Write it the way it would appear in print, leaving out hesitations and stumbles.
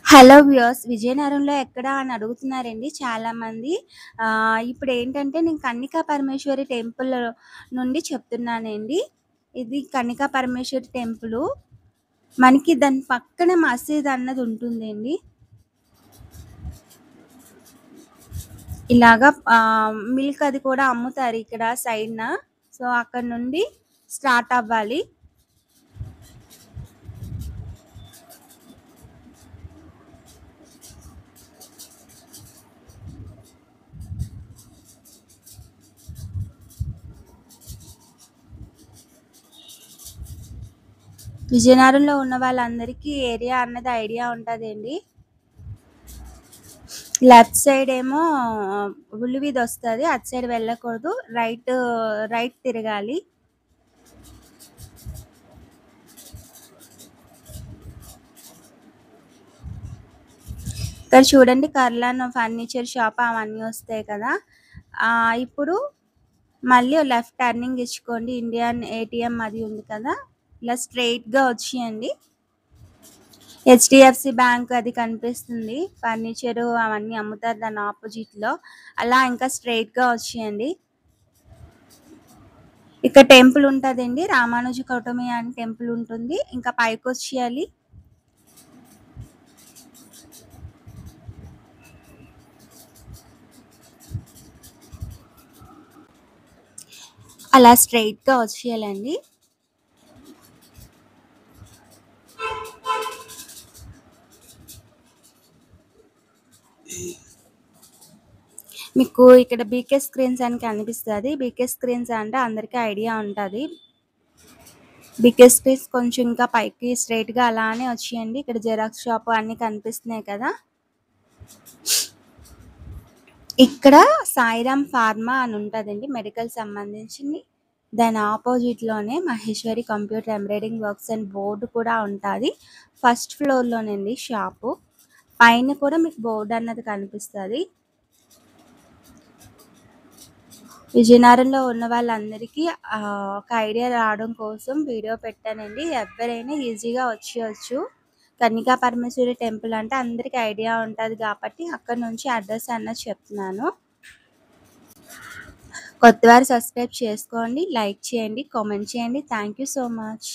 Hello viewers, విజయనగరంలో ఎక్కడ అని అడుగుతున్నారండి చాలామంది. ఇప్పుడేంటంటే నేను కన్నికా పరమేశ్వరి టెంపుల్ నుండి చెప్తున్నానండి. ఇది కన్నికా పరమేశ్వరి టెంపులు. మనకి దాని పక్కన మసీద్ అన్నది ఉంటుందండి. ఇలాగా మిల్క్ అది కూడా అమ్ముతారు ఇక్కడ సైడ్‌న. సో, అక్కడ నుండి స్టార్ట్ అవ్వాలి. విజయనగరంలో ఉన్న వాళ్ళందరికీ ఏరియా అన్నది ఐడియా ఉంటదండి. లెఫ్ట్ సైడ్ ఏమో ఉల్లి వీధొస్తది. అటు సైడ్ వెళ్ళకూడదు. రైట్ తిరగాలి. ఇక్కడ చూడండి, కర్లాన్ ఫర్నిచర్ షాప్ అవన్నీ వస్తాయి కదా. ఇప్పుడు మళ్ళీ లెఫ్ట్ టర్నింగ్ ఇచ్చుకోండి. ఇండియన్ ఏటీఎం అది ఉంది కదా, ఇలా స్ట్రెయిట్‌గా వచ్చేయండి. హెచ్డిఎఫ్సి బ్యాంక్ అది కనిపిస్తుంది. ఫర్నిచరు అవన్నీ అమ్ముతారు దాని ఆపోజిట్లో. అలా ఇంకా స్ట్రెయిట్‌గా వచ్చేయండి. ఇక్కడ టెంపుల్ ఉంటదండి. రామానుజ కౌటమి అని టెంపుల్ ఉంటుంది. ఇంకా పైకొచ్చేయాలి. అలా స్ట్రెయిట్‌గా వచ్చేయాలండి. మీకు ఇక్కడ బీకే స్క్రీన్స్ అని కనిపిస్తది. బీకే స్క్రీన్స్ అంటే అందరికీ ఐడియా ఉంటది. బీకే స్క్రీన్స్ కొంచెం ఇంకా పైకి స్ట్రెయిట్‌గా అలానే వచ్చేయండి. ఇక్కడ జిరాక్స్ షాప్ అన్నీ కనిపిస్తున్నాయి కదా. ఇక్కడ సాయిరామ్ ఫార్మా అని ఉంటదండి, మెడికల్ సంబంధించింది. దాని ఆపోజిట్‌లోనే మహేశ్వరి కంప్యూటర్ ఎంబ్రాయిడింగ్ వర్క్స్ అని బోర్డు కూడా ఉంటది. ఫస్ట్ ఫ్లోర్‌లోనండి షాపు. పైన కూడా మీకు బోర్డు అన్నది కనిపిస్తది. విజయనగరంలో ఉన్న వాళ్ళందరికీ ఒక ఐడియా రావడం కోసం వీడియో పెట్టానండి. ఎవరైనా ఈజీగా వచ్చేయొచ్చు. కన్నికా పరమేశ్వరి టెంపుల్ అంటే అందరికీ ఐడియా ఉంటది కాబట్టి అక్కడి నుంచి అడ్రస్ అన్నది చెప్తున్నాను. కొత్తవారు సబ్స్క్రైబ్ చేసుకోండి, లైక్ చేయండి, కామెంట్ చేయండి. Thank you so much.